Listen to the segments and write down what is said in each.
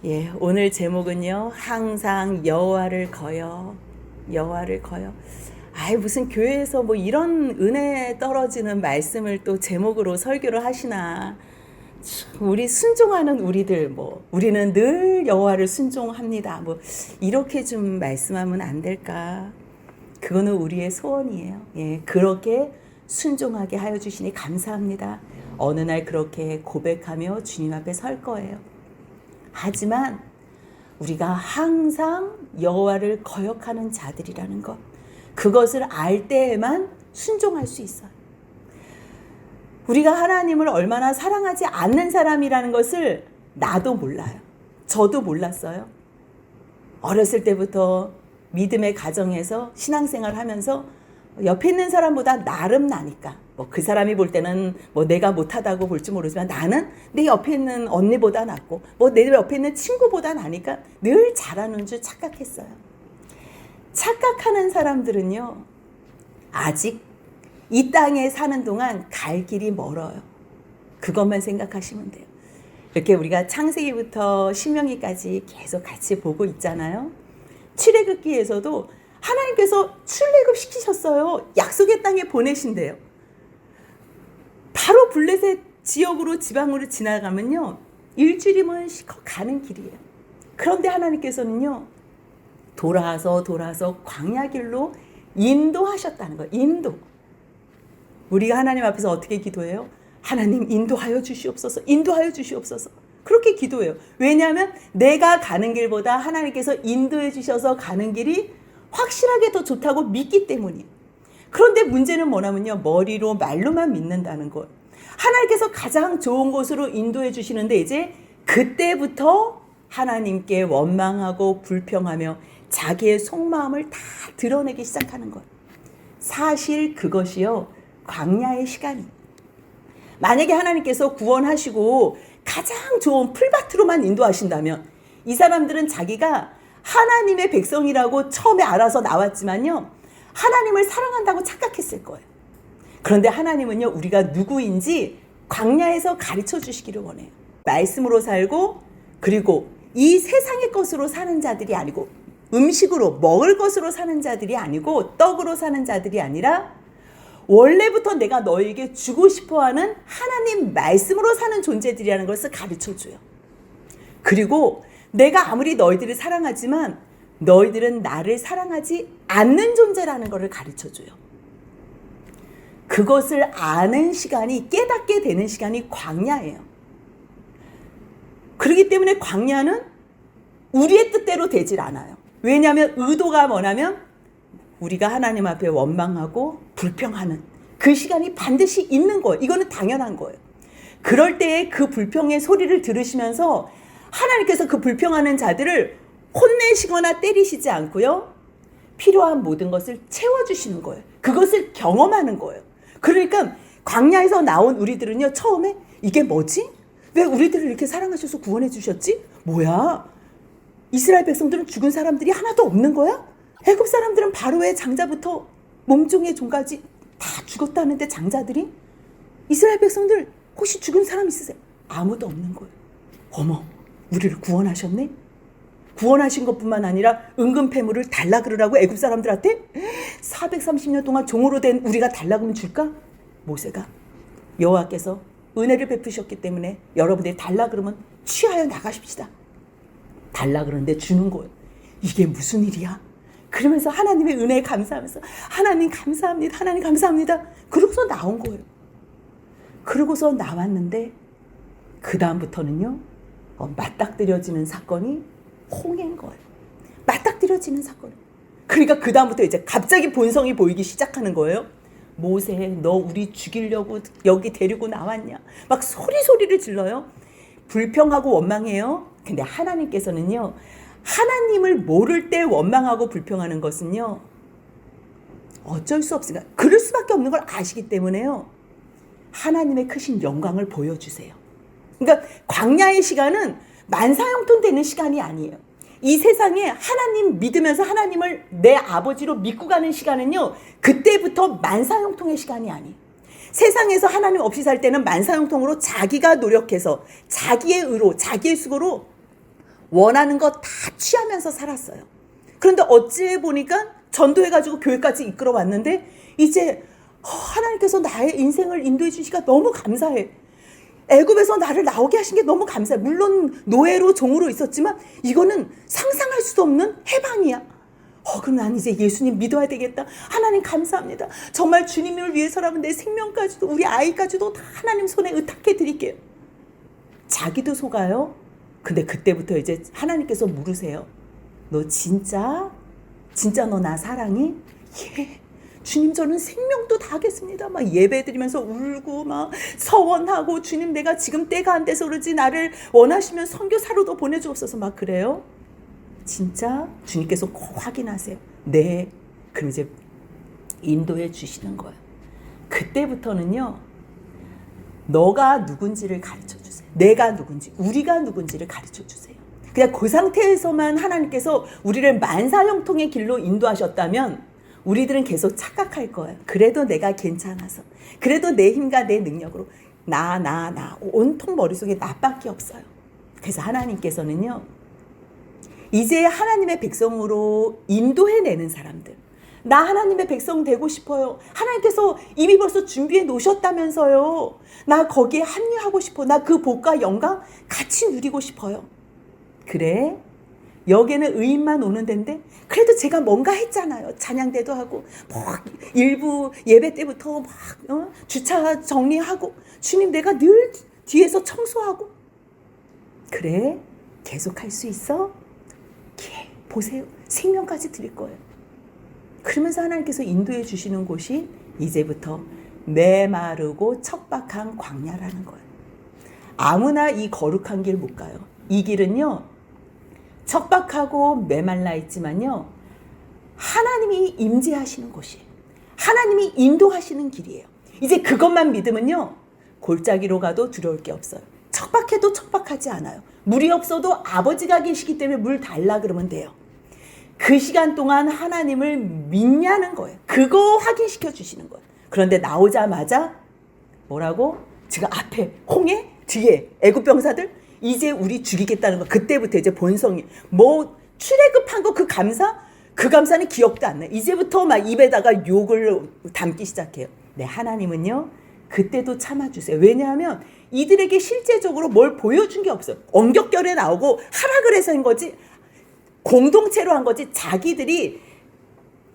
예, 오늘 제목은요. 항상 여호와를 거여. 여호와를 거여. 아이, 무슨 교회에서 뭐 이런 은혜 떨어지는 말씀을 또 제목으로 설교를 하시나. 우리 순종하는 우리들, 뭐 우리는 늘 여호와를 순종합니다, 뭐 이렇게 좀 말씀하면 안 될까. 그거는 우리의 소원이에요. 예, 그렇게 순종하게 하여 주시니 감사합니다. 어느 날 그렇게 고백하며 주님 앞에 설 거예요. 하지만 우리가 항상 여호와를 거역하는 자들이라는 것, 그것을 알 때에만 순종할 수 있어요. 우리가 하나님을 얼마나 사랑하지 않는 사람이라는 것을 나도 몰라요. 저도 몰랐어요. 어렸을 때부터 믿음의 가정에서 신앙생활 하면서 옆에 있는 사람보다 나름 나니까, 뭐 그 사람이 볼 때는 뭐 내가 못하다고 볼지 모르지만 나는 내 옆에 있는 언니보다 낫고 뭐 내 옆에 있는 친구보다 나니까 늘 잘하는 줄 착각했어요. 착각하는 사람들은요, 아직 이 땅에 사는 동안 갈 길이 멀어요. 그것만 생각하시면 돼요. 이렇게 우리가 창세기부터 신명기까지 계속 같이 보고 있잖아요. 출애굽기에서도 하나님께서 출애굽 시키셨어요. 약속의 땅에 보내신대요. 바로 블레셋 지역으로, 지방으로 지나가면요, 일주일이면 가는 길이에요. 그런데 하나님께서는요, 돌아서 광야 길로 인도하셨다는 거예요. 인도. 우리가 하나님 앞에서 어떻게 기도해요? 하나님 인도하여 주시옵소서, 인도하여 주시옵소서. 그렇게 기도해요. 왜냐하면 내가 가는 길보다 하나님께서 인도해 주셔서 가는 길이 확실하게 더 좋다고 믿기 때문이에요. 그런데 문제는 뭐냐면요, 머리로 말로만 믿는다는 것. 하나님께서 가장 좋은 곳으로 인도해 주시는데 이제 그때부터 하나님께 원망하고 불평하며 자기의 속마음을 다 드러내기 시작하는 것. 사실 그것이요, 광야의 시간이. 만약에 하나님께서 구원하시고 가장 좋은 풀밭으로만 인도하신다면 이 사람들은 자기가 하나님의 백성이라고 처음에 알아서 나왔지만요, 하나님을 사랑한다고 착각했을 거예요. 그런데 하나님은요, 우리가 누구인지 광야에서 가르쳐 주시기를 원해요. 말씀으로 살고, 그리고 이 세상의 것으로 사는 자들이 아니고, 음식으로 먹을 것으로 사는 자들이 아니고, 떡으로 사는 자들이 아니라 원래부터 내가 너에게 주고 싶어하는 하나님 말씀으로 사는 존재들이라는 것을 가르쳐줘요. 그리고 내가 아무리 너희들을 사랑하지만 너희들은 나를 사랑하지 않는 존재라는 것을 가르쳐줘요. 그것을 아는 시간이, 깨닫게 되는 시간이 광야예요. 그렇기 때문에 광야는 우리의 뜻대로 되질 않아요. 왜냐하면 의도가 뭐냐면 우리가 하나님 앞에 원망하고 불평하는 그 시간이 반드시 있는 거예요. 이거는 당연한 거예요. 그럴 때에 그 불평의 소리를 들으시면서 하나님께서 그 불평하는 자들을 혼내시거나 때리시지 않고요, 필요한 모든 것을 채워주시는 거예요. 그것을 경험하는 거예요. 그러니까 광야에서 나온 우리들은요, 처음에 이게 뭐지? 왜 우리들을 이렇게 사랑하셔서 구원해 주셨지? 뭐야? 이스라엘 백성들은 죽은 사람들이 하나도 없는 거야? 애굽 사람들은 바로의 장자부터 몸종의 종까지 다 죽었다는데 장자들이? 이스라엘 백성들 혹시 죽은 사람 있으세요? 아무도 없는 거예요. 어머, 우리를 구원하셨네? 구원하신 것뿐만 아니라 은금 패물을 달라 그러라고 애굽 사람들한테? 430년 동안 종으로 된 우리가 달라 그러면 줄까? 모세가 여호와께서 은혜를 베푸셨기 때문에 여러분들이 달라 그러면 취하여 나가십시다. 달라 그러는데 주는 거예요. 이게 무슨 일이야? 그러면서 하나님의 은혜에 감사하면서 하나님 감사합니다, 하나님 감사합니다. 그러고서 나온 거예요. 그러고서 나왔는데 그 다음부터는요, 맞닥뜨려지는 사건이 홍해인 거예요. 맞닥뜨려지는 사건. 그러니까 그 다음부터 이제 갑자기 본성이 보이기 시작하는 거예요. 모세, 너 우리 죽이려고 여기 데리고 나왔냐? 막 소리를 질러요. 불평하고 원망해요. 근데 하나님께서는요, 하나님을 모를 때 원망하고 불평하는 것은요, 어쩔 수 없으니까, 그럴 수밖에 없는 걸 아시기 때문에요, 하나님의 크신 영광을 보여주세요. 그러니까 광야의 시간은 만사형통되는 시간이 아니에요. 이 세상에 하나님 믿으면서 하나님을 내 아버지로 믿고 가는 시간은요, 그때부터 만사형통의 시간이 아니에요. 세상에서 하나님 없이 살 때는 만사형통으로 자기가 노력해서 자기의 의로, 자기의 수고로 원하는 거 다 취하면서 살았어요. 그런데 어찌 보니까 전도해가지고 교회까지 이끌어 왔는데 이제 하나님께서 나의 인생을 인도해 주시니까 너무 감사해. 애굽에서 나를 나오게 하신 게 너무 감사해. 물론 노예로 종으로 있었지만 이거는 상상할 수도 없는 해방이야. 그럼 난 이제 예수님 믿어야 되겠다. 하나님 감사합니다. 정말 주님을 위해서라면 내 생명까지도 우리 아이까지도 다 하나님 손에 의탁해 드릴게요. 자기도 속아요. 근데 그때부터 이제 하나님께서 물으세요. 너 진짜 너 나 사랑해? 예. 주님 저는 생명도 다 하겠습니다. 막 예배 드리면서 울고 막 서원하고 주님 내가 지금 때가 안 돼서 그러지 나를 원하시면 선교사로도 보내주옵소서 막 그래요. 진짜 주님께서 꼭 확인하세요. 네. 그럼 이제 인도해 주시는 거예요. 그때부터는요. 너가 누군지를 가르쳐 주세요. 내가 누군지, 우리가 누군지를 가르쳐 주세요. 그냥 그 상태에서만 하나님께서 우리를 만사형통의 길로 인도하셨다면 우리들은 계속 착각할 거예요. 그래도 내가 괜찮아서, 그래도 내 힘과 내 능력으로 나 온통 머릿속에 나밖에 없어요. 그래서 하나님께서는요. 이제 하나님의 백성으로 인도해내는 사람들, 나 하나님의 백성 되고 싶어요. 하나님께서 이미 벌써 준비해 놓으셨다면서요. 나 거기에 합류하고 싶어. 나 그 복과 영광 같이 누리고 싶어요. 그래? 여기는 의인만 오는 데인데 그래도 제가 뭔가 했잖아요. 찬양대도 하고 막 일부 예배 때부터 막 주차 정리하고 주님 내가 늘 뒤에서 청소하고 그래? 계속 할 수 있어? 보세요. 생명까지 드릴 거예요. 그러면서 하나님께서 인도해 주시는 곳이 이제부터 메마르고 척박한 광야라는 거예요. 아무나 이 거룩한 길 못 가요. 이 길은요. 척박하고 메말라 있지만요. 하나님이 임재하시는 곳이에요. 하나님이 인도하시는 길이에요. 이제 그것만 믿으면요. 골짜기로 가도 두려울 게 없어요. 척박해도 척박하지 않아요. 물이 없어도 아버지가 계시기 때문에 물 달라 그러면 돼요. 그 시간 동안 하나님을 믿냐는 거예요. 그거 확인시켜 주시는 거예요. 그런데 나오자마자 뭐라고? 지금 앞에 홍해, 뒤에 애굽 병사들 이제 우리 죽이겠다는 거. 그때부터 이제 본성이 뭐 출애굽한 거 그 감사는 기억도 안 나요. 이제부터 막 입에다가 욕을 담기 시작해요. 네, 하나님은요. 그때도 참아주세요. 왜냐하면 이들에게 실제적으로 뭘 보여준 게 없어요. 엉겹결에 나오고 하라 그래서 한 거지. 공동체로 한 거지. 자기들이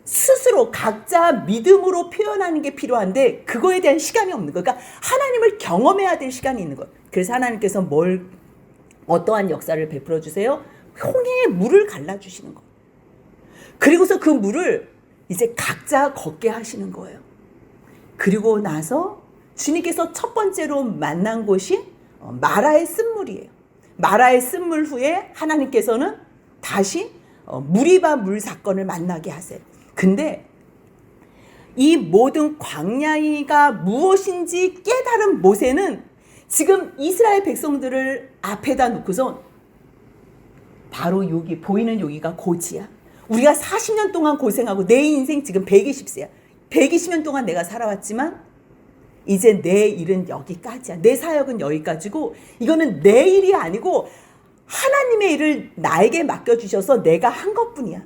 스스로 각자 믿음으로 표현하는 게 필요한데 그거에 대한 시간이 없는 거예요. 그러니까 하나님을 경험해야 될 시간이 있는 거예요. 그래서 하나님께서 어떠한 역사를 베풀어 주세요? 홍해에 물을 갈라주시는 거예요. 그리고서 그 물을 이제 각자 걷게 하시는 거예요. 그리고 나서 주님께서 첫 번째로 만난 곳이 마라의 쓴물이에요. 마라의 쓴물 후에 하나님께서는 다시 무리바 물 사건을 만나게 하세요. 근데 이 모든 광야가 무엇인지 깨달은 모세는 지금 이스라엘 백성들을 앞에다 놓고서 바로 여기 보이는 여기가 고지야. 우리가 40년 동안 고생하고 내 인생 지금 120세야. 120년 동안 내가 살아왔지만 이제 내 일은 여기까지야. 내 사역은 여기까지고 이거는 내 일이 아니고 하나님의 일을 나에게 맡겨주셔서 내가 한 것뿐이야.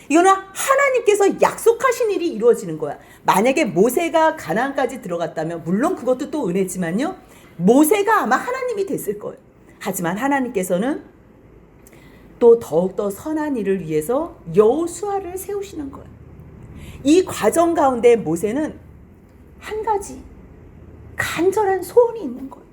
이거는 하나님께서 약속하신 일이 이루어지는 거야. 만약에 모세가 가나안까지 들어갔다면 물론 그것도 또 은혜지만요. 모세가 아마 하나님이 됐을 거예요. 하지만 하나님께서는 또 더욱더 선한 일을 위해서 여호수아를 세우시는 거예요. 이 과정 가운데 모세는 한 가지 간절한 소원이 있는 거예요.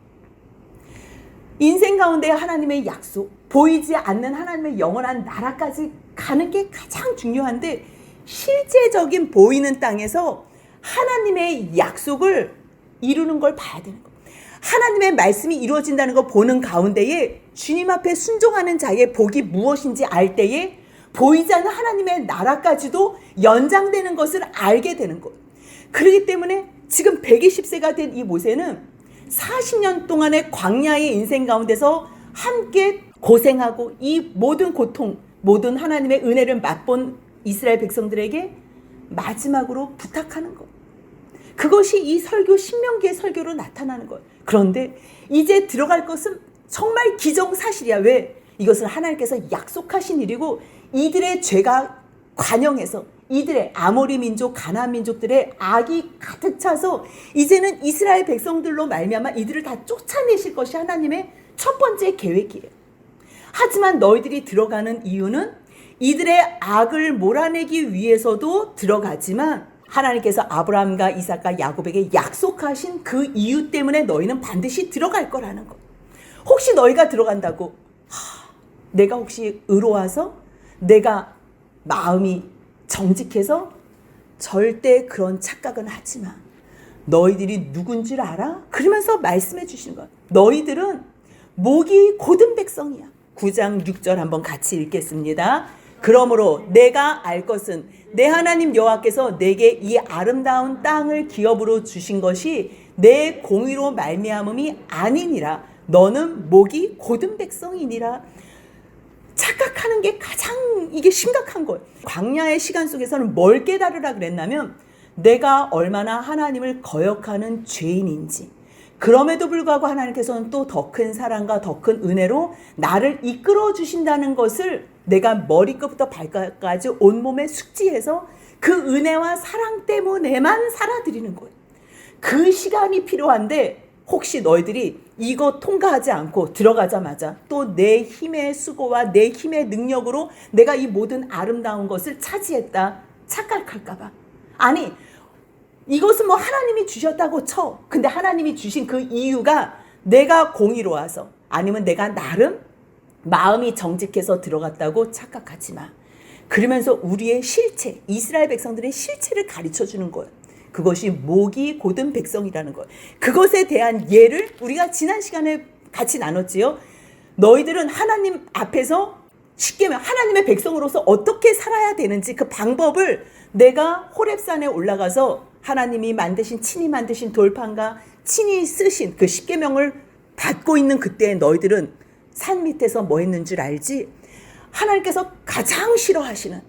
인생 가운데 하나님의 약속, 보이지 않는 하나님의 영원한 나라까지 가는 게 가장 중요한데 실제적인 보이는 땅에서 하나님의 약속을 이루는 걸 봐야 되는 거예요. 하나님의 말씀이 이루어진다는 걸 보는 가운데에 주님 앞에 순종하는 자의 복이 무엇인지 알 때에 보이지 않는 하나님의 나라까지도 연장되는 것을 알게 되는 거예요. 그렇기 때문에 지금 120세가 된 이 모세는 40년 동안의 광야의 인생 가운데서 함께 고생하고 이 모든 고통, 모든 하나님의 은혜를 맛본 이스라엘 백성들에게 마지막으로 부탁하는 것. 그것이 이 설교 신명기의 설교로 나타나는 거예요. 그런데 이제 들어갈 것은 정말 기정사실이야. 왜? 이것은 하나님께서 약속하신 일이고 이들의 죄가 관영해서 이들의 아모리 민족, 가나안 민족들의 악이 가득 차서 이제는 이스라엘 백성들로 말미암아 이들을 다 쫓아내실 것이 하나님의 첫 번째 계획이에요. 하지만 너희들이 들어가는 이유는 이들의 악을 몰아내기 위해서도 들어가지만 하나님께서 아브라함과 이삭과 야곱에게 약속하신 그 이유 때문에 너희는 반드시 들어갈 거라는 것. 혹시 너희가 들어간다고 내가 혹시 의로워서 내가 마음이 정직해서 절대 그런 착각은 하지 마. 너희들이 누군 줄 알아? 그러면서 말씀해 주시는 거야. 너희들은 목이 곧은 백성이야. 9장 6절 한번 같이 읽겠습니다. 그러므로 내가 알 것은 내 하나님 여호와께서 내게 이 아름다운 땅을 기업으로 주신 것이 내 공의로 말미암음이 아니니라. 너는 목이 곧은 백성이니라. 착각하는 게 가장 이게 심각한 거예요. 광야의 시간 속에서는 뭘 깨달으라 그랬냐면 내가 얼마나 하나님을 거역하는 죄인인지, 그럼에도 불구하고 하나님께서는 또 더 큰 사랑과 더 큰 은혜로 나를 이끌어 주신다는 것을 내가 머리끝부터 발끝까지 온몸에 숙지해서 그 은혜와 사랑 때문에만 살아드리는 거예요. 그 시간이 필요한데 혹시 너희들이 이거 통과하지 않고 들어가자마자 또 내 힘의 수고와 내 힘의 능력으로 내가 이 모든 아름다운 것을 차지했다 착각할까 봐. 아니, 이것은 뭐 하나님이 주셨다고 쳐. 근데 하나님이 주신 그 이유가 내가 공의로워서 아니면 내가 나름 마음이 정직해서 들어갔다고 착각하지 마. 그러면서 우리의 실체, 이스라엘 백성들의 실체를 가르쳐 주는 거예요. 그것이 목이 곧은 백성이라는 거예요. 그것에 대한 예를 우리가 지난 시간에 같이 나눴지요. 너희들은 하나님 앞에서 쉽게 말하면 하나님의 백성으로서 어떻게 살아야 되는지 그 방법을 내가 호렙산에 올라가서 하나님이 만드신, 친히 만드신 돌판과 친히 쓰신 그 십계명을 받고 있는 그때 너희들은 산 밑에서 뭐 했는 줄 알지? 하나님께서 가장 싫어하시는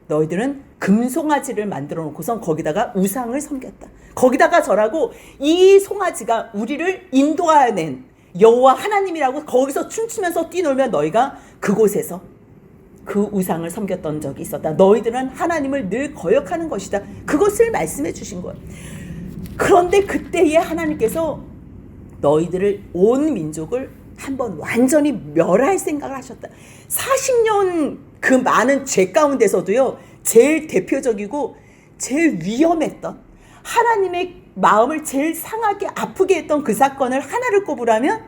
너희들은 금송아지를 만들어 놓고선 거기다가 우상을 섬겼다. 거기다가 절하고 이 송아지가 우리를 인도하는 여호와 하나님이라고 거기서 춤추면서 뛰놀면 너희가 그곳에서 그 우상을 섬겼던 적이 있었다. 너희들은 하나님을 늘 거역하는 것이다. 그것을 말씀해 주신 거예요. 그런데 그때에 하나님께서 너희들을 온 민족을 한번 완전히 멸할 생각을 하셨다. 40년 그 많은 죄 가운데서도요, 제일 대표적이고 제일 위험했던 하나님의 마음을 제일 상하게 아프게 했던 그 사건을 하나를 꼽으라면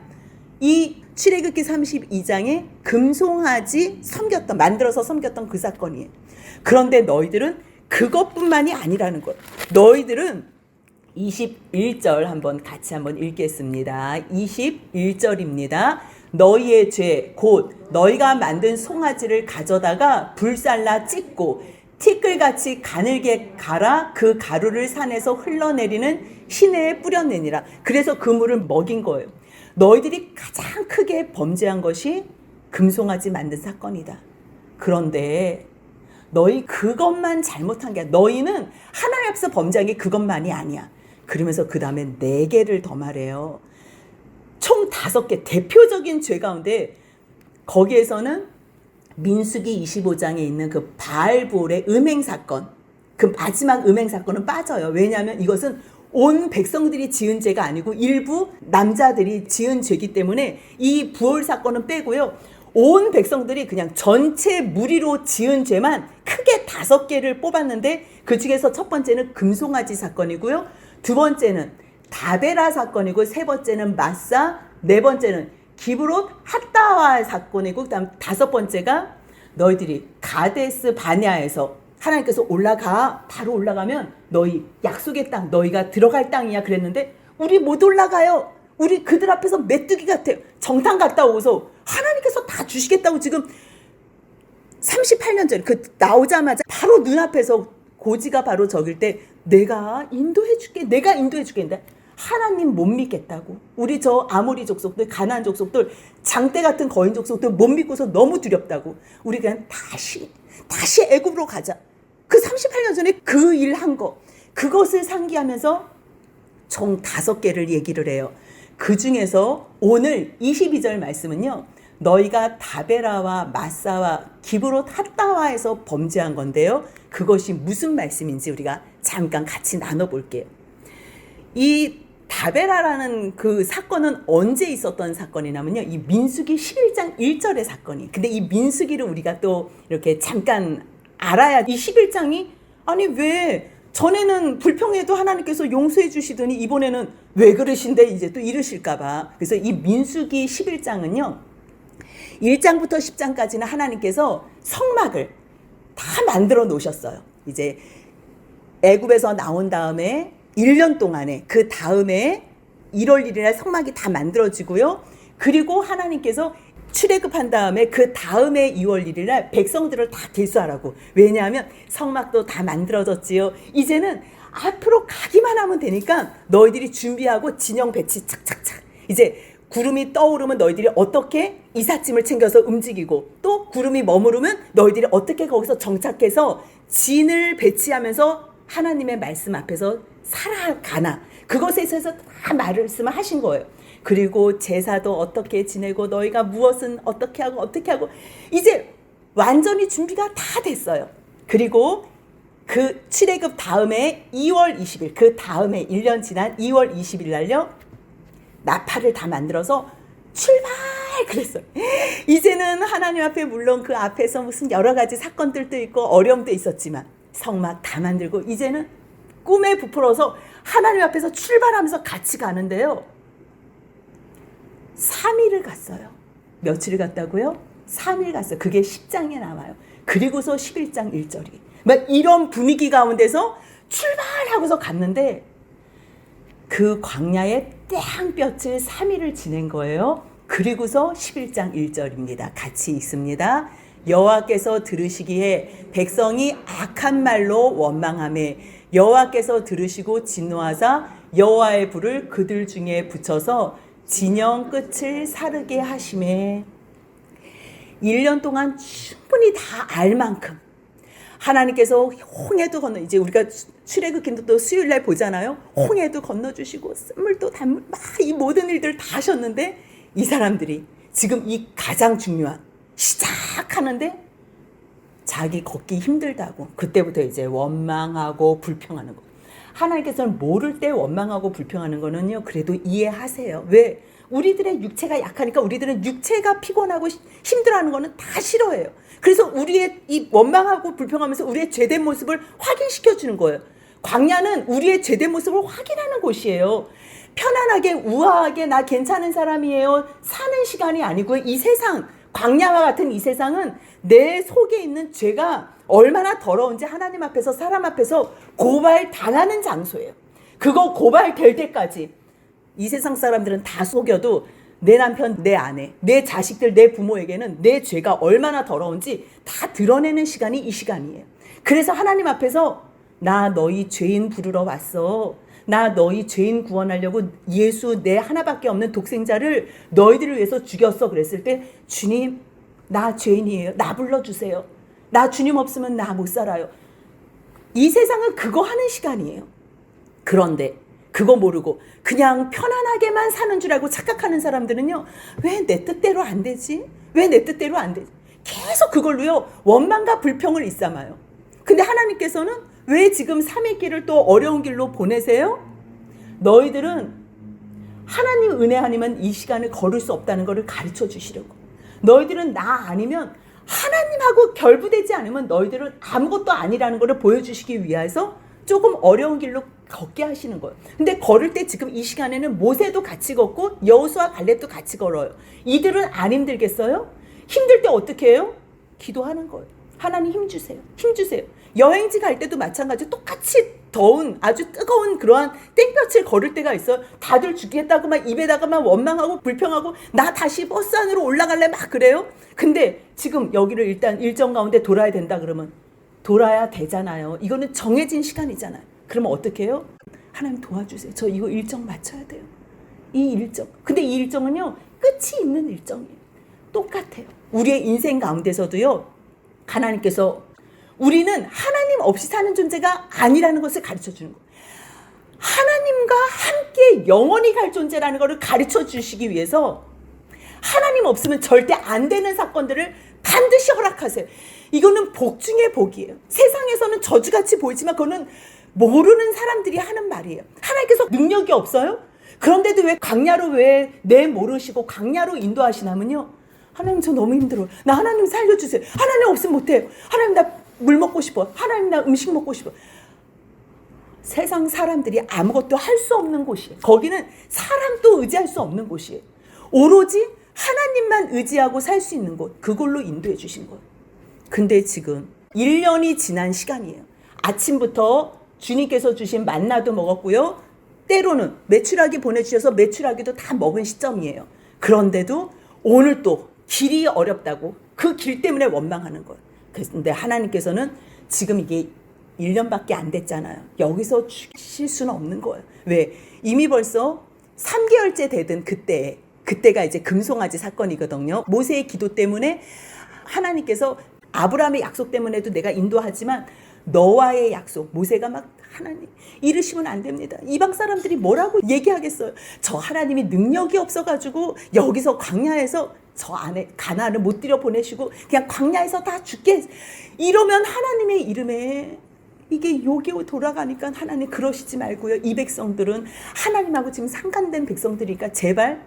이 출애굽기 32장에 금송아지 섬겼던, 만들어서 섬겼던 그 사건이에요. 그런데 너희들은 그것뿐만이 아니라는 거예요. 너희들은 21절 같이 한번 읽겠습니다. 21절입니다. 너희의 죄 곧 너희가 만든 송아지를 가져다가 불살라 찢고 티끌같이 가늘게 갈아 그 가루를 산에서 흘러내리는 시내에 뿌려내니라. 그래서 그 물을 먹인 거예요. 너희들이 가장 크게 범죄한 것이 금송아지 만든 사건이다. 그런데 너희 그것만 잘못한 게 아니야. 너희는 하나님 앞에서 범죄한 게 그것만이 아니야. 그러면서 그 다음에 4개를 더 말해요. 총 5개 대표적인 죄 가운데 거기에서는 민수기 25장에 있는 그 바알볼의 음행사건, 그 마지막 음행사건은 빠져요. 왜냐하면 이것은 온 백성들이 지은 죄가 아니고 일부 남자들이 지은 죄이기 때문에 이 부올 사건은 빼고요. 온 백성들이 그냥 전체 무리로 지은 죄만 크게 5개를 뽑았는데 그 중에서 첫 번째는 금송아지 사건이고요. 두 번째는 다베라 사건이고, 세 번째는 마사, 네 번째는 기브롯 핫다와 사건이고, 그다음 5번째가 너희들이 가데스 바냐에서 하나님께서 올라가, 바로 올라가면 너희 약속의 땅, 너희가 들어갈 땅이야 그랬는데 우리 못 올라가요. 우리 그들 앞에서 메뚜기 같아요. 정탐 갔다 오고서 하나님께서 다 주시겠다고 지금 38년 전에 그 나오자마자 바로 눈앞에서 고지가 바로 저길 때 내가 인도해 줄게, 내가 인도해 줄게 했는데 하나님 못 믿겠다고. 우리 저 아모리 족속들, 가나안 족속들, 장대 같은 거인 족속들 못 믿고서 너무 두렵다고. 우리 그냥 다시 애굽으로 가자. 그 38년 전에 그 일 한 거, 그것을 상기하면서 총 5개를 얘기를 해요. 그 중에서 오늘 22절 말씀은요, 너희가 다베라와 마사와 기브롯 핫다와에서 범죄한 건데요. 그것이 무슨 말씀인지 우리가 잠깐 같이 나눠볼게요. 이 다베라라는 그 사건은 언제 있었던 사건이냐면요. 이 민수기 11장 1절의 사건이. 근데 이 민수기를 우리가 또 이렇게 잠깐 알아야 이 11장이 아니 왜 전에는 불평해도 하나님께서 용서해 주시더니 이번에는 왜 그러신데 이제 또 이러실까 봐. 그래서 이 민수기 11장은요. 1장부터 10장까지는 하나님께서 성막을 다 만들어 놓으셨어요. 이제 애굽에서 나온 다음에 1년 동안에 그 다음에 1월 1일에 성막이 다 만들어지고요. 그리고 하나님께서 출애굽한 다음에 그 다음에 2월 1일 날 백성들을 다 계수하라고. 왜냐하면 성막도 다 만들어졌지요. 이제는 앞으로 가기만 하면 되니까 너희들이 준비하고 진영 배치 착착착. 이제 구름이 떠오르면 너희들이 어떻게 이삿짐을 챙겨서 움직이고 또 구름이 머무르면 너희들이 어떻게 거기서 정착해서 진을 배치하면서 하나님의 말씀 앞에서 살아가나. 그것에 있어서 다 말씀을 하신 거예요. 그리고 제사도 어떻게 지내고 너희가 무엇은 어떻게 하고 이제 완전히 준비가 다 됐어요. 그리고 그 출애굽 다음에 2월 20일 그 다음에 1년 지난 2월 20일 날요. 나팔을 다 만들어서 출발 그랬어요. 이제는 하나님 앞에 물론 그 앞에서 무슨 여러 가지 사건들도 있고 어려움도 있었지만 성막 다 만들고 이제는 꿈에 부풀어서 하나님 앞에서 출발하면서 같이 가는데요. 3일을 갔어요. 며칠을 갔다고요? 3일 갔어요. 그게 10장에 나와요. 그리고서 11장 1절이. 막 이런 분위기 가운데서 출발하고서 갔는데 그 광야에 땡볕을 3일을 지낸 거예요. 그리고서 11장 1절입니다. 같이 읽습니다. 여호와께서 들으시기에 백성이 악한 말로 원망하매 여호와께서 들으시고 진노하사 여호와의 불을 그들 중에 붙여서 진영 끝을 사르게 하심에 1년 동안 충분히 다 알 만큼 하나님께서 홍해도 건너 이제 우리가 출애굽기도 또 수요일 날 보잖아요. 홍해도 건너주시고 씀물도 단물 막 이 모든 일들을 다 하셨는데 이 사람들이 지금 이 가장 중요한 시작하는데 자기 걷기 힘들다고 그때부터 이제 원망하고 불평하는 거. 하나님께서는 모를 때 원망하고 불평하는 거는요. 그래도 이해하세요. 왜? 우리들의 육체가 약하니까 우리들은 육체가 피곤하고 힘들어하는 거는 다 싫어해요. 그래서 우리의 이 원망하고 불평하면서 우리의 죄된 모습을 확인시켜 주는 거예요. 광야는 우리의 죄된 모습을 확인하는 곳이에요. 편안하게 우아하게 나 괜찮은 사람이에요 사는 시간이 아니고 이 세상 광야와 같은 이 세상은 내 속에 있는 죄가 얼마나 더러운지 하나님 앞에서 사람 앞에서 고발당하는 장소예요. 그거 고발될 때까지 이 세상 사람들은 다 속여도 내 남편, 내 아내, 내 자식들, 내 부모에게는 내 죄가 얼마나 더러운지 다 드러내는 시간이 이 시간이에요. 그래서 하나님 앞에서 나 너희 죄인 부르러 왔어. 나 너희 죄인 구원하려고 예수 내 하나밖에 없는 독생자를 너희들을 위해서 죽였어. 그랬을 때 주님 나 죄인이에요. 나 불러주세요. 나 주님 없으면 나 못 살아요. 이 세상은 그거 하는 시간이에요. 그런데 그거 모르고 그냥 편안하게만 사는 줄 알고 착각하는 사람들은요. 왜 내 뜻대로 안 되지? 왜 내 뜻대로 안 되지? 계속 그걸로요. 원망과 불평을 일삼아요. 근데 하나님께서는 왜 지금 3일 길을 또 어려운 길로 보내세요? 너희들은 하나님 은혜 아니면 이 시간을 걸을 수 없다는 것을 가르쳐 주시려고. 너희들은 나 아니면 하나님하고 결부되지 않으면 너희들은 아무것도 아니라는 것을 보여주시기 위해서 조금 어려운 길로 걷게 하시는 거예요. 근데 걸을 때 지금 이 시간에는 모세도 같이 걷고 여호수아 갈렙도 같이 걸어요. 이들은 안 힘들겠어요? 힘들 때 어떻게 해요? 기도하는 거예요. 하나님 힘 주세요. 힘 주세요. 여행지 갈 때도 마찬가지로 똑같이 더운 아주 뜨거운 그러한 땡볕을 걸을 때가 있어요. 다들 죽겠다고만 입에다가만 원망하고 불평하고 나 다시 버스 안으로 올라갈래 막 그래요. 근데 지금 여기를 일단 일정 가운데 돌아야 된다 그러면 돌아야 되잖아요. 이거는 정해진 시간이잖아요. 그러면 어떻게 해요? 하나님 도와주세요. 저 이거 일정 맞춰야 돼요. 이 일정. 근데 이 일정은요. 끝이 있는 일정이에요. 똑같아요. 우리의 인생 가운데서도요. 하나님께서 우리는 하나님 없이 사는 존재가 아니라는 것을 가르쳐 주는 거예요. 하나님과 함께 영원히 갈 존재라는 것을 가르쳐 주시기 위해서 하나님 없으면 절대 안 되는 사건들을 반드시 허락하세요. 이거는 복 중에 복이에요. 세상에서는 저주같이 보이지만 그거는 모르는 사람들이 하는 말이에요. 하나님께서 능력이 없어요? 그런데도 왜 광야로 왜 내모르시고 광야로 인도하시냐면요. 하나님 저 너무 힘들어요. 나 하나님 살려주세요. 하나님 없으면 못해요. 하나님 나 물 먹고 싶어. 하나님 나 음식 먹고 싶어. 세상 사람들이 아무것도 할 수 없는 곳이에요. 거기는 사람도 의지할 수 없는 곳이에요. 오로지 하나님만 의지하고 살 수 있는 곳, 그걸로 인도해 주신 거예요. 근데 지금 1년이 지난 시간이에요. 아침부터 주님께서 주신 만나도 먹었고요. 때로는 메추라기 보내주셔서 메추라기도 다 먹은 시점이에요. 그런데도 오늘 또 길이 어렵다고 그 길 때문에 원망하는 거예요. 그런데 하나님께서는 지금 이게 1년밖에 안 됐잖아요. 여기서 주실 수는 없는 거예요. 왜? 이미 벌써 3개월째 되던 그때가 이제 금송아지 사건이거든요. 모세의 기도 때문에 하나님께서 아브라함의 약속 때문에도 내가 인도하지만 너와의 약속, 모세가 막 하나님 이르시면 안 됩니다. 이방 사람들이 뭐라고 얘기하겠어요. 저 하나님이 능력이 없어가지고 여기서 광야에서 저 안에 가나안을 못 들여 보내시고 그냥 광야에서 다 죽게 이러면 하나님의 이름에 이게 욕이 돌아가니까 하나님 그러시지 말고요. 이 백성들은 하나님하고 지금 상관된 백성들이니까 제발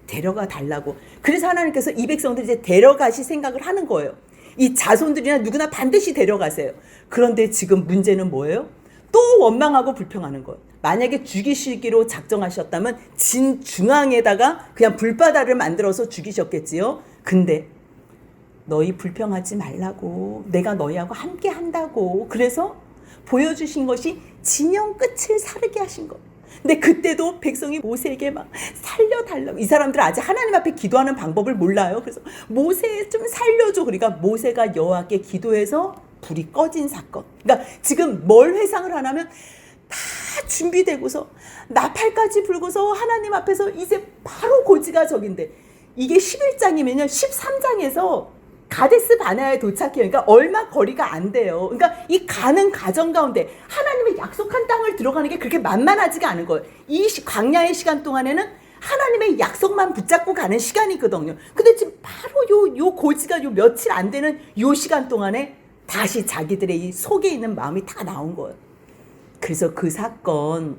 데려가 달라고. 그래서 하나님께서 이 백성들 이제 데려가실 생각을 하는 거예요. 이 자손들이나 누구나 반드시 데려가세요. 그런데 지금 문제는 뭐예요? 또 원망하고 불평하는 거예요. 만약에 죽이시기로 작정하셨다면 진 중앙에다가 그냥 불바다를 만들어서 죽이셨겠지요. 근데 너희 불평하지 말라고, 내가 너희하고 함께 한다고. 그래서 보여주신 것이 진영 끝을 사르게 하신 거. 근데 그때도 백성이 모세에게 막 살려달라고. 이 사람들은 아직 하나님 앞에 기도하는 방법을 몰라요. 그래서 모세 좀 살려줘. 그러니까 모세가 여호와께 기도해서 불이 꺼진 사건. 그러니까 지금 뭘 회상을 하냐면 다 준비되고서 나팔까지 불고서 하나님 앞에서 이제 바로 고지가 저긴데 이게 11장이면요 13장에서 가데스 바네아에 도착해요. 그러니까 얼마 거리가 안 돼요. 그러니까 이 가는 과정 가운데 하나님의 약속한 땅을 들어가는 게 그렇게 만만하지가 않은 거예요. 이 광야의 시간 동안에는 하나님의 약속만 붙잡고 가는 시간이거든요. 근데 지금 바로 요 고지가 요 며칠 안 되는 요 시간 동안에 다시 자기들의 이 속에 있는 마음이 다 나온 거예요. 그래서 그 사건,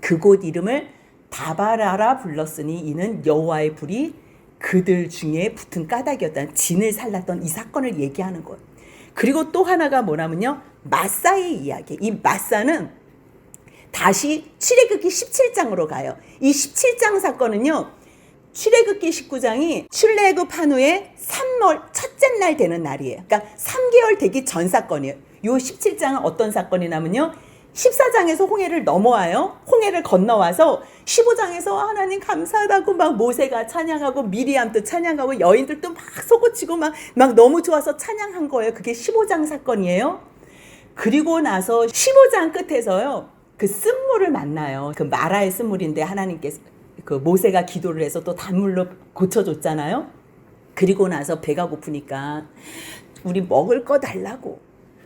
그곳 이름을 다바라라 불렀으니 이는 여호와의 불이 그들 중에 붙은 까닭이었다는 진을 살랐던 이 사건을 얘기하는 거예요. 그리고 또 하나가 뭐냐면요. 마사의 이야기. 이 마사는 다시 출애굽기 17장으로 가요. 이 17장 사건은요. 출애굽기 19장이 출애굽한 후에 3월 첫째 날 되는 날이에요. 그러니까 3개월 되기 전 사건이에요. 이 17장은 어떤 사건이냐면요. 14장에서 홍해를 넘어와요. 홍해를 건너와서 15장에서 하나님 감사하다고 막 모세가 찬양하고 미리암도 찬양하고 여인들도 막 솟구치고 막 너무 좋아서 찬양한 거예요. 그게 15장 사건이에요. 그리고 나서 15장 끝에서요. 그 쓴물을 만나요. 그 마라의 쓴물인데 하나님께서 그 모세가 기도를 해서 또 단물로 고쳐줬잖아요. 그리고 나서 배가 고프니까 우리 먹을 거 달라고.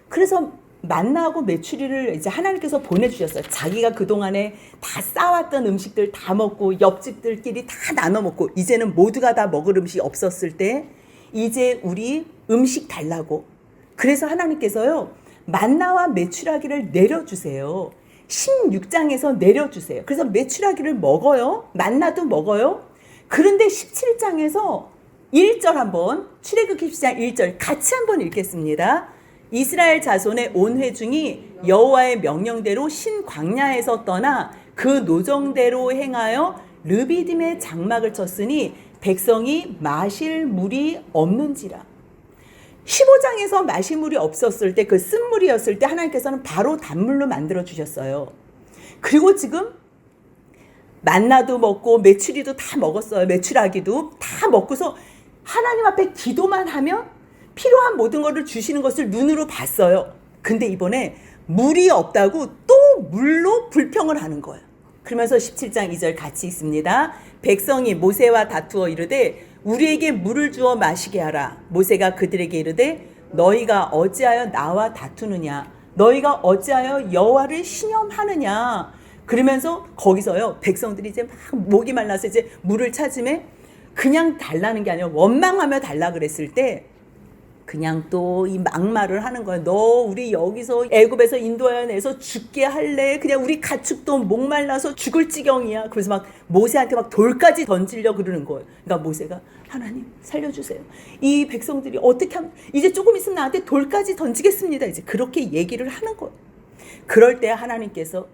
그래서 만나고 메추리를 이제 하나님께서 보내주셨어요. 자기가 그동안에 다 싸왔던 음식들 다 먹고 옆집들끼리 다 나눠 먹고 이제는 모두가 다 먹을 음식이 없었을 때 이제 우리 음식 달라고. 그래서 하나님께서요. 만나와 메추라기를 내려주세요. 16장에서 내려주세요. 그래서 메추라기를 먹어요. 만나도 먹어요. 그런데 17장에서 1절 한번 출애굽기 17장 1절 같이 한번 읽겠습니다. 이스라엘 자손의 온 회중이 여호와의 명령대로 신광야에서 떠나 그 노정대로 행하여 르비딤의 장막을 쳤으니 백성이 마실 물이 없는지라. 15장에서 마실 물이 없었을 때 그 쓴물이었을 때 하나님께서는 바로 단물로 만들어 주셨어요. 그리고 지금 만나도 먹고 메추리도 다 먹었어요. 메추라기도 다 먹고서 하나님 앞에 기도만 하면 필요한 모든 것을 주시는 것을 눈으로 봤어요. 근데 이번에 물이 없다고 또 물로 불평을 하는 거예요. 그러면서 17장 2절 같이 있습니다. 백성이 모세와 다투어 이르되 우리에게 물을 주어 마시게 하라. 모세가 그들에게 이르되 너희가 어찌하여 나와 다투느냐. 너희가 어찌하여 여호와를 신염하느냐. 그러면서 거기서요 백성들이 이제 막 목이 말라서 이제 물을 찾으매 그냥 달라는 게 아니라 원망하며 달라 그랬을 때 그냥 또 이 막말을 하는 거야. 너 우리 여기서 애굽에서 인도해내서 죽게 할래? 그냥 우리 가축도 목말라서 죽을 지경이야. 그래서 막 모세한테 막 돌까지 던지려 그러는 거예요. 그러니까 모세가 하나님 살려주세요. 이 백성들이 어떻게 하면 이제 조금 있으면 나한테 돌까지 던지겠습니다. 이제 그렇게 얘기를 하는 거예요. 그럴 때 하나님께서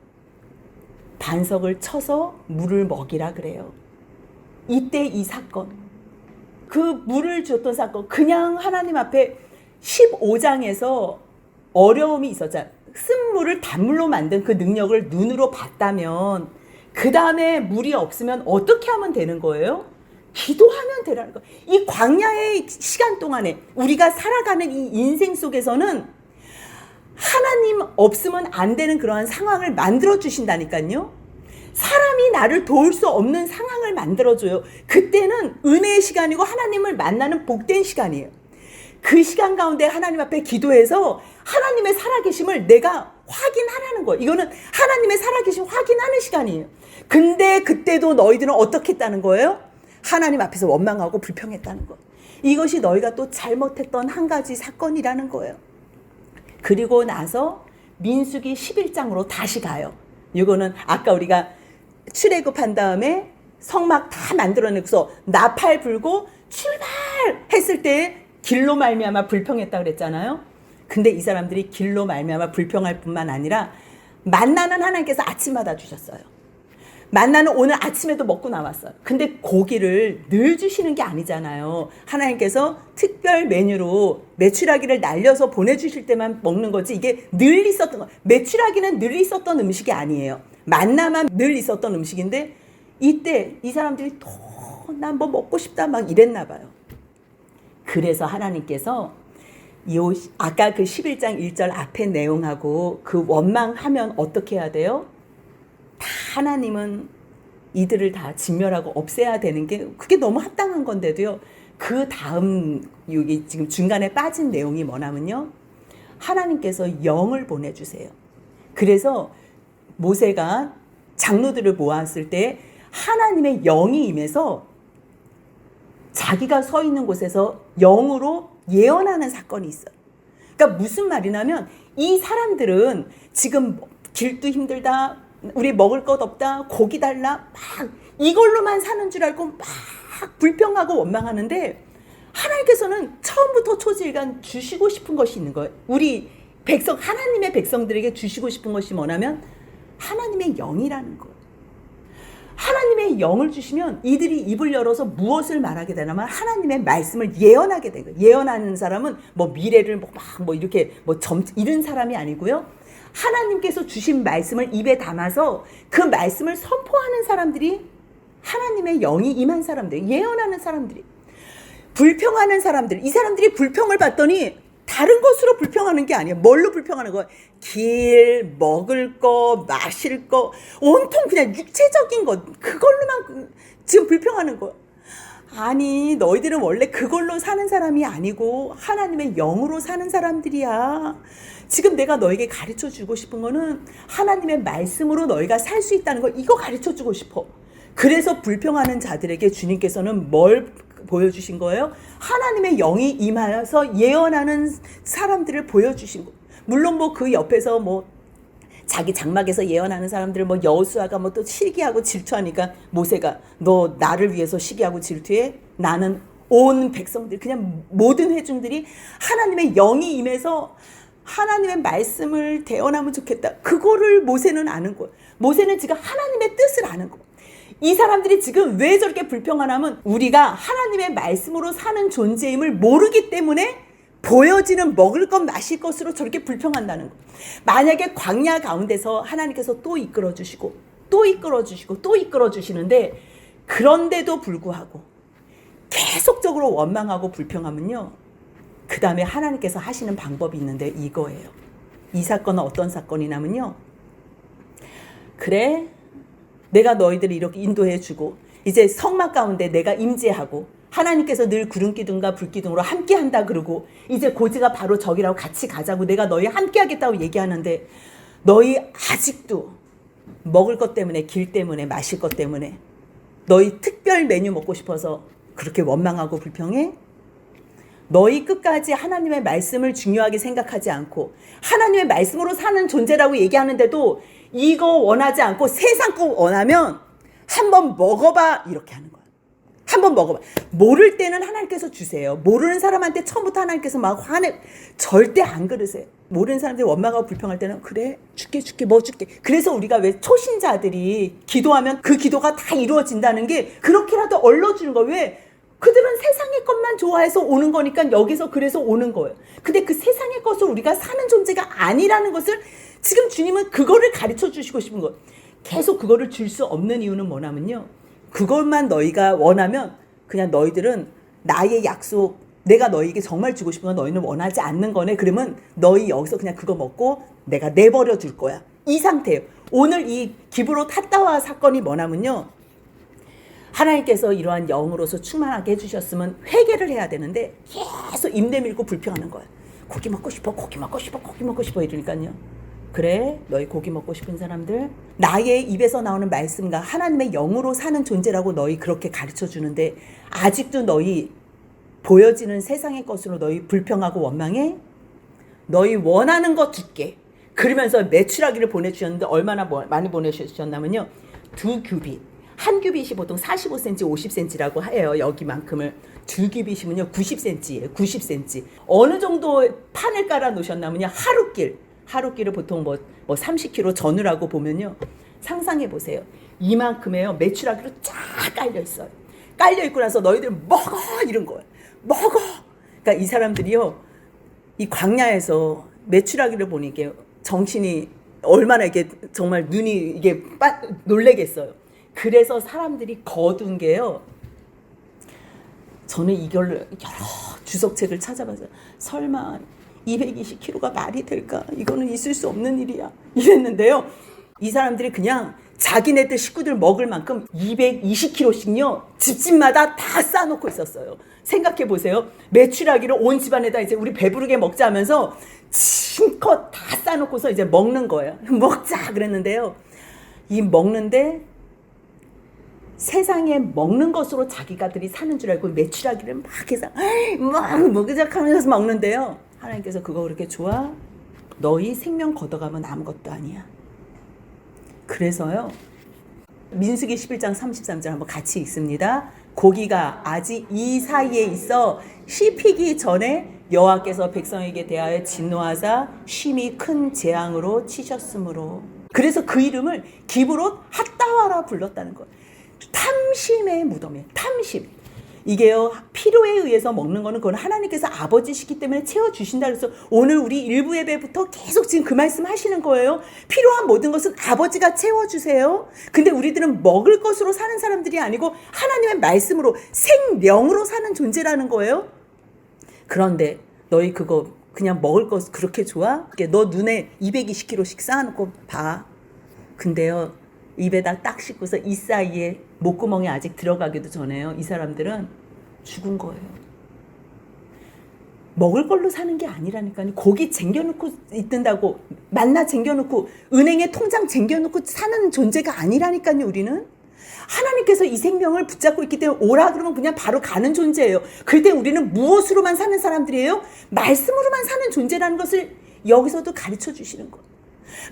반석을 쳐서 물을 먹이라 그래요. 이때 이 사건, 그 물을 줬던 사건, 그냥 하나님 앞에 15장에서 어려움이 있었잖아요. 쓴물을 단물로 만든 그 능력을 눈으로 봤다면 그 다음에 물이 없으면 어떻게 하면 되는 거예요? 기도하면 되라는 거예요. 이 광야의 시간 동안에 우리가 살아가는 이 인생 속에서는 하나님 없으면 안 되는 그러한 상황을 만들어 주신다니까요. 사람이 나를 도울 수 없는 상황을 만들어줘요. 그때는 은혜의 시간이고 하나님을 만나는 복된 시간이에요. 그 시간 가운데 하나님 앞에 기도해서 하나님의 살아계심을 내가 확인하라는 거예요. 이거는 하나님의 살아계심 확인하는 시간이에요. 근데 그때도 너희들은 어떻게 했다는 거예요? 하나님 앞에서 원망하고 불평했다는 거예요. 이것이 너희가 또 잘못했던 한 가지 사건이라는 거예요. 그리고 나서 민수기 11장으로 다시 가요. 이거는 아까 우리가 출애굽한 다음에 성막 다 만들어내고서 나팔 불고 출발했을 때 길로 말미암아 불평했다 그랬잖아요. 근데 이 사람들이 길로 말미암아 불평할 뿐만 아니라 만나는 하나님께서 아침마다 주셨어요. 만나는 오늘 아침에도 먹고 나왔어요. 근데 고기를 늘 주시는 게 아니잖아요. 하나님께서 특별 메뉴로 메추라기를 날려서 보내주실 때만 먹는 거지 이게 늘 있었던 거. 메추라기는 늘 있었던 음식이 아니에요. 만나만 늘 있었던 음식인데 이때 이 사람들이 또 난 뭐 먹고 싶다 막 이랬나 봐요. 그래서 하나님께서 아까 그 11장 1절 앞에 내용하고 그 원망하면 어떻게 해야 돼요? 다 하나님은 이들을 다 진멸하고 없애야 되는 게 그게 너무 합당한 건데도요. 그 다음 여기 지금 중간에 빠진 내용이 뭐냐면요. 하나님께서 영을 보내주세요. 그래서 모세가 장로들을 모았을 때 하나님의 영이 임해서 자기가 서 있는 곳에서 영으로 예언하는 사건이 있어요. 그러니까 무슨 말이냐면 이 사람들은 지금 길도 힘들다, 우리 먹을 것 없다, 고기 달라, 막 이걸로만 사는 줄 알고 막 불평하고 원망하는데 하나님께서는 처음부터 초지일간 주시고 싶은 것이 있는 거예요. 우리 백성, 하나님의 백성들에게 주시고 싶은 것이 뭐냐면 하나님의 영이라는 거예요. 하나님의 영을 주시면 이들이 입을 열어서 무엇을 말하게 되냐면 하나님의 말씀을 예언하게 되는 거예요. 예언하는 사람은 뭐 미래를 막 이렇게 이런 사람이 아니고요. 하나님께서 주신 말씀을 입에 담아서 그 말씀을 선포하는 사람들이 하나님의 영이 임한 사람들, 예언하는 사람들이. 불평하는 사람들, 이 사람들이 불평을 받더니 다른 것으로 불평하는 게 아니에요. 뭘로 불평하는 거예요? 길, 먹을 거, 마실 거, 온통 그냥 육체적인 것, 그걸로만 지금 불평하는 거예요. 아니, 너희들은 원래 그걸로 사는 사람이 아니고 하나님의 영으로 사는 사람들이야. 지금 내가 너에게 가르쳐 주고 싶은 거는 하나님의 말씀으로 너희가 살 수 있다는 거, 이거 가르쳐 주고 싶어. 그래서 불평하는 자들에게 주님께서는 뭘 보여주신 거예요? 하나님의 영이 임하여서 예언하는 사람들을 보여주신 거. 물론 뭐 그 옆에서 뭐 자기 장막에서 예언하는 사람들 뭐 여호수아가 뭐 또 시기하고 질투하니까 모세가 너 나를 위해서 시기하고 질투해? 나는 온 백성들 그냥 모든 회중들이 하나님의 영이 임해서 하나님의 말씀을 대언하면 좋겠다. 그거를 모세는 아는 거예요. 모세는 지금 하나님의 뜻을 아는 거예요. 이 사람들이 지금 왜 저렇게 불평하냐면 우리가 하나님의 말씀으로 사는 존재임을 모르기 때문에 보여지는 먹을 것 마실 것으로 저렇게 불평한다는 거. 만약에 광야 가운데서 하나님께서 또 이끌어 주시고 또 이끌어 주시고 또 이끌어 주시는데 그런데도 불구하고 계속적으로 원망하고 불평하면요. 그 다음에 하나님께서 하시는 방법이 있는데 이거예요. 이 사건은 어떤 사건이냐면요. 그래 내가 너희들을 이렇게 인도해 주고 이제 성막 가운데 내가 임재하고 하나님께서 늘 구름기둥과 불기둥으로 함께한다 그러고 이제 고지가 바로 저기라고 같이 가자고 내가 너희 함께하겠다고 얘기하는데 너희 아직도 먹을 것 때문에 길 때문에 마실 것 때문에 너희 특별 메뉴 먹고 싶어서 그렇게 원망하고 불평해? 너희 끝까지 하나님의 말씀을 중요하게 생각하지 않고 하나님의 말씀으로 사는 존재라고 얘기하는데도 이거 원하지 않고 세상 거 원하면 한번 먹어봐 이렇게 하는 거야. 한번 먹어봐. 모를 때는 하나님께서 주세요. 모르는 사람한테 처음부터 하나님께서 막 화내 절대 안 그러세요. 모르는 사람들이 원망하고 불평할 때는 그래 줄게 뭐 줄게. 그래서 우리가 왜 초신자들이 기도하면 그 기도가 다 이루어진다는 게 그렇게라도 얼러주는 거예요. 왜? 그들은 세상의 것만 좋아해서 오는 거니까 여기서 그래서 오는 거예요. 근데 그 세상의 것을 우리가 사는 존재가 아니라는 것을 지금 주님은 그거를 가르쳐 주시고 싶은 거예요. 계속 그거를 줄 수 없는 이유는 뭐냐면요. 그것만 너희가 원하면 그냥 너희들은 나의 약속 내가 너희에게 정말 주고 싶은 건 너희는 원하지 않는 거네. 그러면 너희 여기서 그냥 그거 먹고 내가 내버려 둘 거야. 이 상태예요. 오늘 이 기브로 탔다와 사건이 뭐냐면요. 하나님께서 이러한 영으로서 충만하게 해주셨으면 회개를 해야 되는데 계속 입 내밀고 불평하는 거야. 고기 먹고 싶어 이러니까요. 그래 너희 고기 먹고 싶은 사람들 나의 입에서 나오는 말씀과 하나님의 영으로 사는 존재라고 너희 그렇게 가르쳐 주는데 아직도 너희 보여지는 세상의 것으로 너희 불평하고 원망해? 너희 원하는 거 줄게. 그러면서 메추라기를 보내주셨는데 얼마나 많이 보내주셨냐면요. 2규빗. 한 규빗이 보통 45cm, 50cm라고 해요. 여기만큼을. 2규빗이면요 90cm예요. 90cm. 어느 정도 판을 깔아 놓으셨냐면요. 하루끼를 보통 뭐 30kg 전후라고 보면요. 상상해 보세요. 이만큼에요. 메추라기로 쫙 깔려 있어요. 깔려 있고 나서 너희들 먹어 이런 거예요. 먹어. 그러니까 이 사람들이요. 이 광야에서 메추라기를 보니 이게 정신이 얼마나 이게 정말 눈이 이게 놀래겠어요. 그래서 사람들이 거둔 게요. 저는 이걸 여러 주석책을 찾아봐서 설마 220kg가 말이 될까? 이거는 있을 수 없는 일이야. 이랬는데요. 이 사람들이 그냥 자기네들 식구들 먹을 만큼 220kg씩요. 집집마다 다 쌓아놓고 있었어요. 생각해 보세요. 메추라기를 온 집안에다 이제 우리 배부르게 먹자 하면서 힘껏 다 쌓아놓고서 이제 먹는 거예요. 먹자 그랬는데요. 이 먹는데 세상에 먹는 것으로 자기가들이 사는 줄 알고 메추라기를 막 해서 막 먹으작하면서 먹는데요. 하나님께서 그거 그렇게 좋아? 너희 생명 걷어가면 아무것도 아니야. 그래서요. 민수기 11장 33절 한번 같이 읽습니다. 고기가 아직 이 사이에 있어 씹히기 전에 여호와께서 백성에게 대하여 진노하사 심히 큰 재앙으로 치셨으므로. 그래서 그 이름을 기브롯 핫다와라 불렀다는 거예요. 탐심의 무덤이에요. 탐심. 이게요 필요에 의해서 먹는 거는 그건 하나님께서 아버지시기 때문에 채워주신다 그래서 오늘 우리 일부 예배부터 계속 지금 그 말씀 하시는 거예요. 필요한 모든 것은 아버지가 채워주세요. 근데 우리들은 먹을 것으로 사는 사람들이 아니고 하나님의 말씀으로 생명으로 사는 존재라는 거예요. 그런데 너희 그거 그냥 먹을 것 그렇게 좋아? 너 눈에 220kg씩 쌓아놓고 봐. 근데요 입에다 딱 씻고서 이 사이에 목구멍에 아직 들어가기도 전에요. 이 사람들은 죽은 거예요. 먹을 걸로 사는 게 아니라니까요. 고기 쟁겨놓고 있든다고 만나 쟁겨놓고 은행에 통장 쟁겨놓고 사는 존재가 아니라니까요. 우리는 하나님께서 이 생명을 붙잡고 있기 때문에 오라 그러면 그냥 바로 가는 존재예요. 그럴 때 우리는 무엇으로만 사는 사람들이에요? 말씀으로만 사는 존재라는 것을 여기서도 가르쳐 주시는 거예요.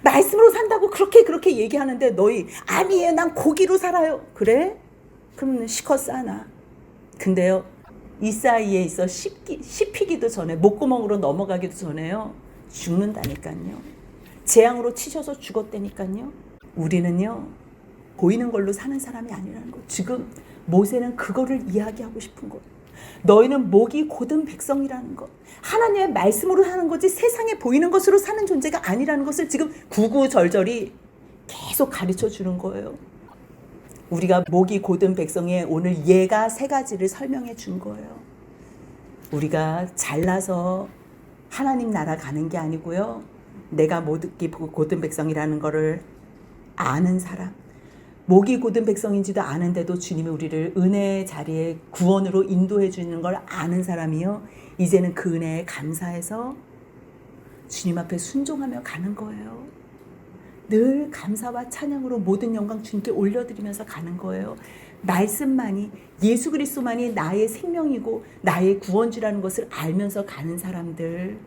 말씀으로 산다고 그렇게 얘기하는데 너희 아니에요. 난 고기로 살아요. 그래? 그러면 시커 싸나. 근데요. 이 사이에 있어 씹히기도 전에 목구멍으로 넘어가기도 전에요. 죽는다니까요. 재앙으로 치셔서 죽었다니까요. 우리는요. 보이는 걸로 사는 사람이 아니라는 거. 지금 모세는 그거를 이야기하고 싶은 거예요. 너희는 목이 곧은 백성이라는 것. 하나님의 말씀으로 사는 거지 세상에 보이는 것으로 사는 존재가 아니라는 것을 지금 구구절절히 계속 가르쳐 주는 거예요. 우리가 목이 곧은 백성의 오늘 예가 3가지를 설명해 준 거예요. 우리가 잘나서 하나님 나라 가는 게 아니고요. 내가 목이 곧은 백성이라는 거를 아는 사람. 목이 곧은 백성인지도 아는데도 주님이 우리를 은혜의 자리에 구원으로 인도해 주는 걸 아는 사람이요. 이제는 그 은혜에 감사해서 주님 앞에 순종하며 가는 거예요. 늘 감사와 찬양으로 모든 영광 주님께 올려드리면서 가는 거예요. 말씀만이, 예수 그리스도만이 나의 생명이고 나의 구원주라는 것을 알면서 가는 사람들,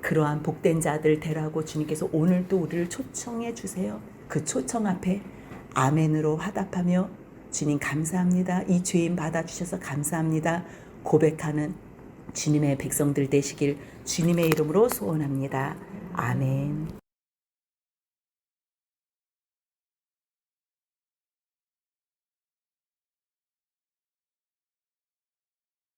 그러한 복된 자들 되라고 주님께서 오늘도 우리를 초청해 주세요. 그 초청 앞에 아멘으로 화답하며 주님 감사합니다. 이 죄인 받아주셔서 감사합니다. 고백하는 주님의 백성들 되시길 주님의 이름으로 소원합니다. 아멘.